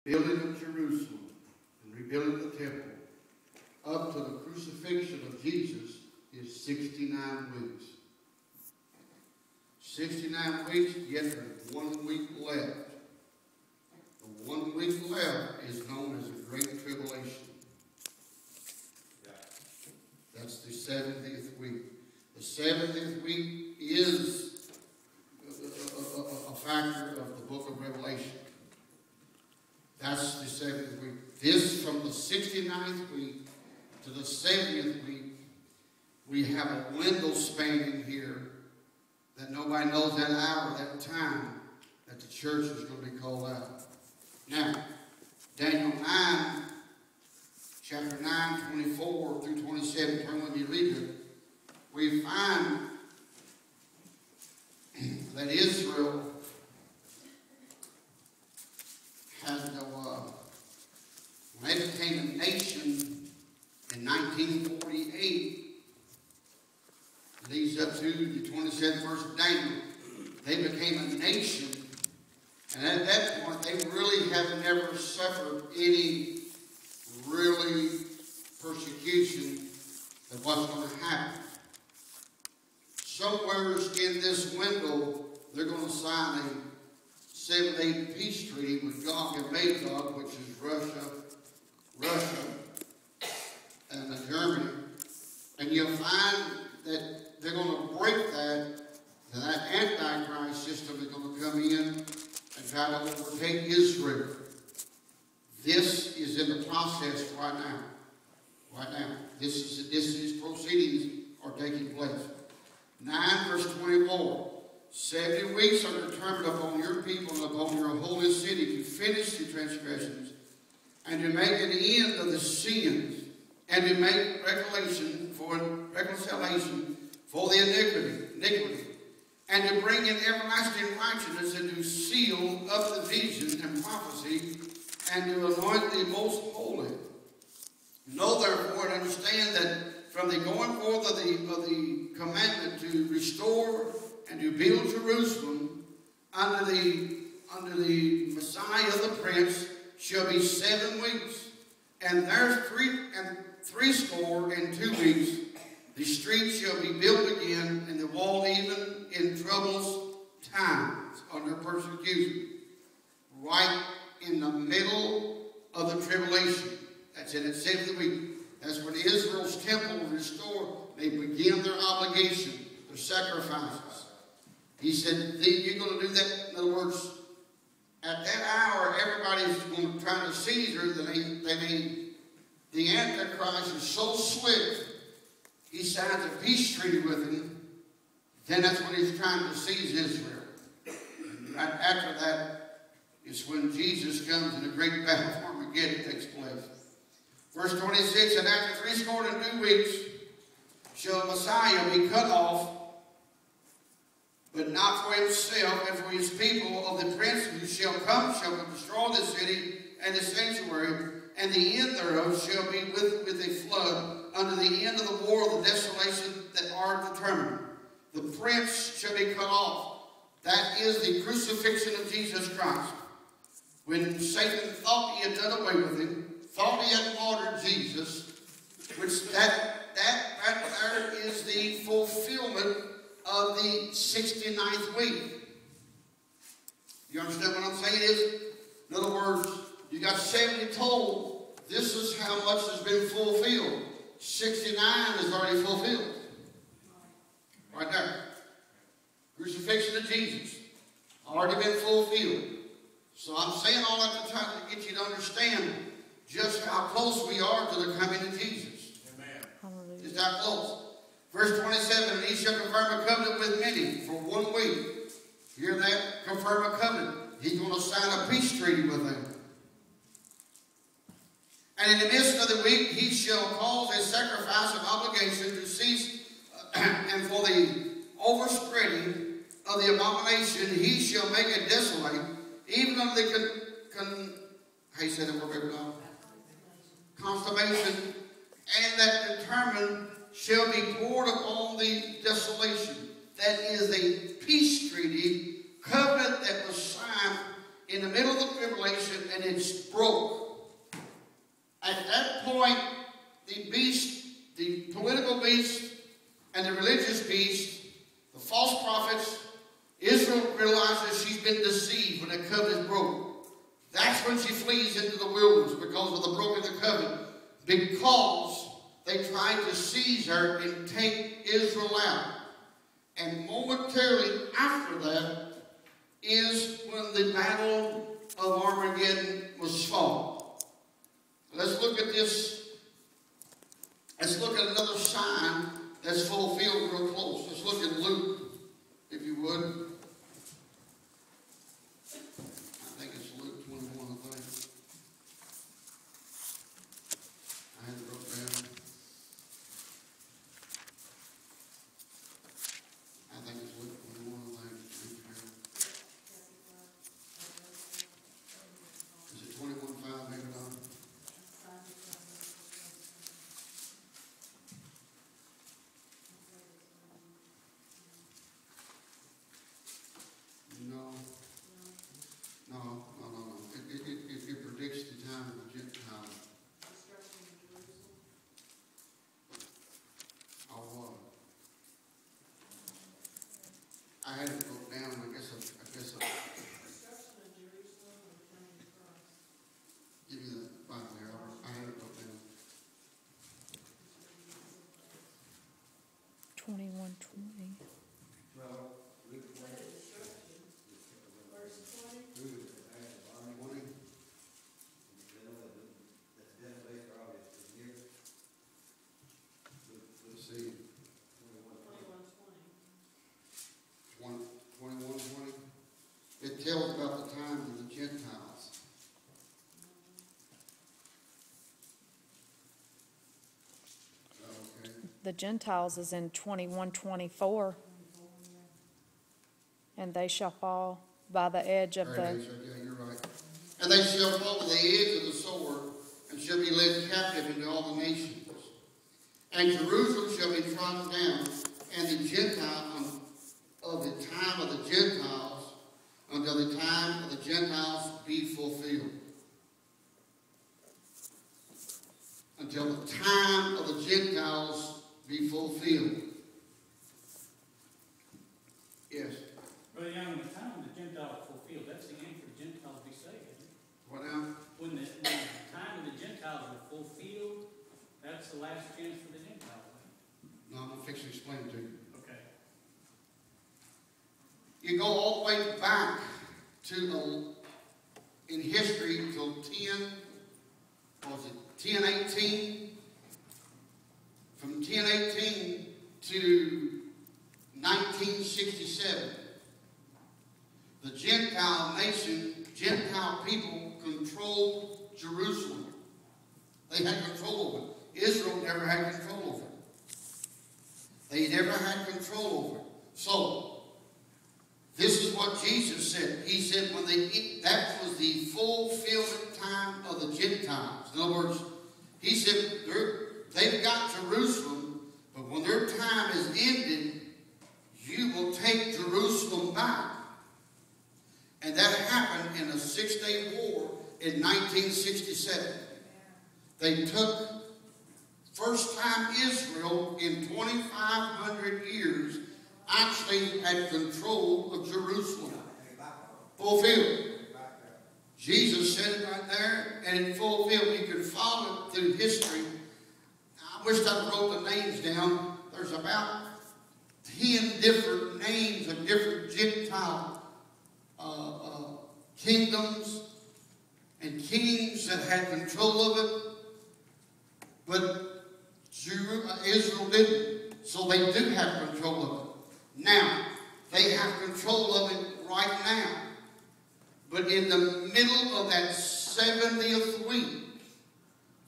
building of Jerusalem and rebuilding the temple up to the crucifixion of Jesus is 69 weeks. 69 weeks, yet there's 1 week left. The 1 week left is known as the Great Tribulation. That's the 70th week. The 70th week is a factor of the book of Revelation. That's the 70th week. This, from the 69th week to the 70th week, we have a window spanning here that nobody knows that hour, that time, that the church is going to be called out. Now, Daniel 9, chapter 9, 24 through 27, turn with me, read it. We find that Israel had, when they became a nation in 1948, leads up to the 27th verse of Daniel, they became a nation. And at that point, they really have never suffered any really persecution of what's going to happen. Somewhere in this window, they're going to sign a 7-8 peace treaty with Gog and Magog, which is Russia, and Germany. And you'll find that they're going to break that, and that Antichrist system is going to come in and try to overtake Israel. This is in the process right now. Right now. These proceedings are taking place. 9 verse 24. 70 weeks are determined upon your people and upon your holy city to finish the transgressions and to make an end of the sins and to make reconciliation for the iniquity, and to bring in everlasting righteousness and to seal up the vision and prophecy and to anoint the most holy. Know therefore and understand that from the going forth of the commandment to restore and to build Jerusalem under the Messiah the Prince shall be 7 weeks, and there's 62 weeks. The streets shall be built again, and the wall even in troublous times under persecution. Right in the middle of the tribulation. That's in the 70th week. That's when Israel's temple was restored. They begin their obligation, their sacrifices. He said, you're going to do that. In other words, at that hour, everybody's going to try to seize her. The Antichrist is so slick, he signs a peace treaty with him. Then that's when he's trying to seize Israel. And right after that is when Jesus comes and the great battle of Armageddon takes place. Verse 26, and after 62 weeks shall Messiah be cut off, but not for himself and for his people of the prince who shall destroy the city and the sanctuary, and the end thereof shall be with a flood, under the end of the war of the desolation that are determined. The prince shall be cut off. That is the crucifixion of Jesus Christ. When Satan thought he had done away with him, thought he had martyred Jesus, which that right there is the fulfillment of the 69th week. You understand what I'm saying is? In other words, you got 70 told, this is how much has been fulfilled. 69 is already fulfilled. Right there. Crucifixion of Jesus. Already been fulfilled. So I'm saying all that to try to get you to understand just how close we are to the coming of Jesus. Amen. Just how close. Verse 27, and he shall confirm a covenant with many for 1 week. Hear that? Confirm a covenant. He's going to sign a peace treaty with them. And in the midst of the week, he shall cause a sacrifice of obligation to cease, and for the overspreading of the abomination, he shall make it desolate, even of the how you say that word, consummation, and that determined shall be poured upon the desolation. That is a peace treaty, covenant that was signed in the middle of the tribulation, and it's broke. At that point, the beast, the political beast, and the religious beast, the false prophets, Israel realizes she's been deceived when the covenant broke. That's when she flees into the wilderness because of the broken of the covenant. Because they tried to seize her and take Israel out. And momentarily after that is when the battle of Armageddon was fought. Let's look at this. Let's look at another sign that's fulfilled real close. Let's look at Luke, if you would. I think it's Luke 21, I think. I had it wrote down. I think it's Luke 21, I think. Is it 21:5, maybe not? No. It predicts the time of the Gentile. I had it broke down. I guess give you the Bible there. I had it broke down. 21:20. Let's see. 21:20. It tells about the times of the Gentiles. Okay. The Gentiles is in 21:24. And they shall fall by the edge of There it the... is. Yeah, you're right. And they shall fall by the edge of the sword, and shall be led captive into all the nations. And Jerusalem shall be trodden down, and the Gentile of the time of the Gentiles until the time of the Gentiles be fulfilled. Until the time of the Gentiles be fulfilled. Yes. Brother Young, when the time of the Gentiles fulfilled, that's the end for the Gentiles to be saved, isn't it? What now? When the time of the Gentiles are fulfilled, that's the last chance for the Gentiles. No, I'm going to fix and explain it to you. Okay. You go all the way back to in history till 1018? From 1018 to 1967. The Gentile nation, Gentile people controlled Jerusalem. They had control over it. Israel never had control over it. They never had control over it. So, this is what Jesus said. He said that was the fulfillment time of the Gentiles. In other words, he said they've got Jerusalem, but when their time is ended, you will take Jerusalem back. And that happened in a 6-day war in 1967. They took, first time Israel in 2,500 years actually had control of Jerusalem. Fulfilled. Jesus said it right there, and it fulfilled. You could follow it through history. I wish I wrote the names down. There's about 10 different names of different Gentile kingdoms and kings that had control of it, but Israel didn't. So they do have control of it. Now, they have control of it right now. But in the middle of that 70th week,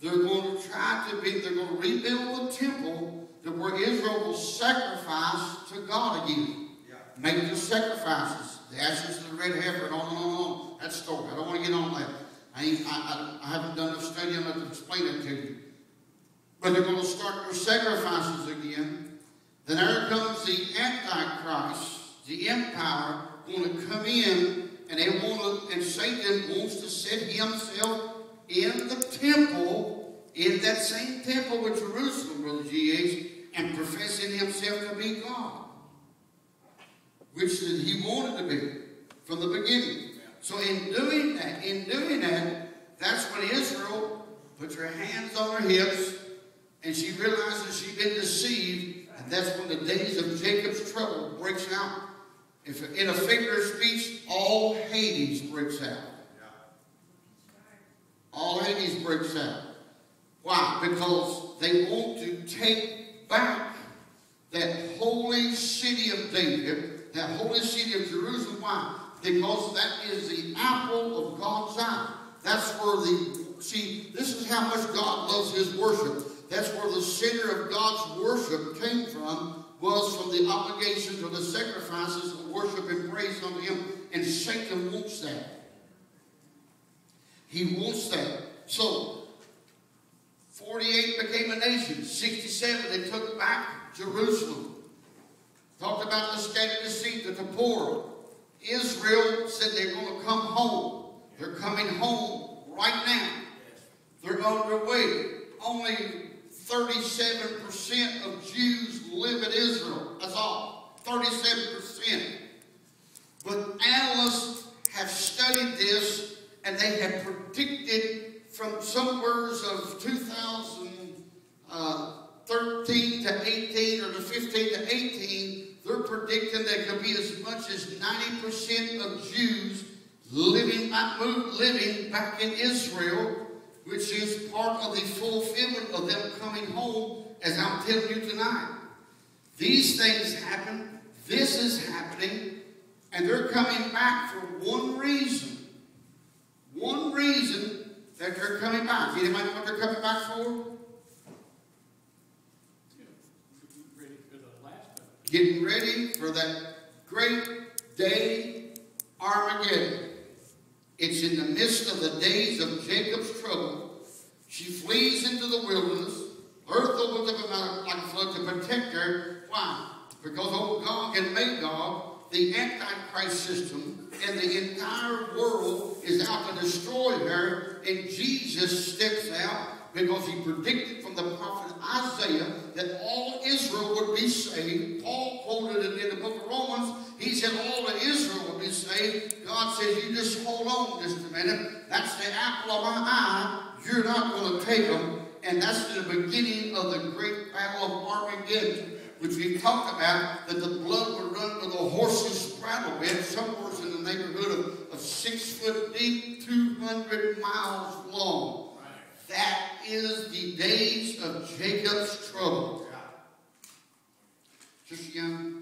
they're going to rebuild the temple to where Israel will sacrifice to God again. Yeah. Make the sacrifices, the ashes of the red heifer, and on. That story. I don't want to get on that. I haven't done a study on it to explain it to you. But they're going to start their sacrifices again. Then there comes the Antichrist, the empire, going to come in and Satan wants to set himself in the temple, in that same temple with Jerusalem, Brother G.H., and professing himself to be God, which he wanted to be from the beginning. So in doing that, that's when Israel puts her hands on her hips, and she realizes she's been deceived, and that's when the days of Jacob's trouble breaks out. If in a figure of speech, all Hades breaks out. All Hades breaks out. Why? Because they want to take back that holy city of David, that holy city of Jerusalem. Why? Because that is the apple of God's eye. That's where this is how much God loves his worship. That's where the center of God's worship came from, was from the obligations or the sacrifices of worship and praise unto him. And Satan wants that. He wants that. So, 48 became a nation. 67, they took back Jerusalem. Talked about the scattered deceit, the poor. Israel said they're going to come home. They're coming home right now. They're on their way. Only 37% of Jews live in Israel. That's all. 37%. But analysts have studied this, and they have predicted from somewhere of 2013 to 18, or to 15 to 18, they're predicting there could be as much as 90% of Jews living back in Israel, which is part of the fulfillment of them coming home, as I'm telling you tonight. These things happen. This is happening. And they're coming back for one reason. One reason that they're coming back. Anybody know what they're coming back for? Getting ready for that great day, Armageddon. It's in the midst of the days of Jacob's trouble. She flees into the wilderness. Earth opens up like a flood to protect her. Why? Because old Gog and Magog, the Antichrist system, and the entire world is out to destroy her. And Jesus steps out because he predicted from the prophet Isaiah that all Israel would be saved. Paul quoted it in the book of Romans. He said all of Israel would be saved. God says, you just hold on just a minute. That's the apple of my eye. You're not going to take them. And that's the beginning of the great battle of Armageddon, which we talked about, that the blood would run to the horse's bridle bed, somewhere in the neighborhood of 6 foot deep, 200 miles long. That is the days of Jacob's trouble. Just young.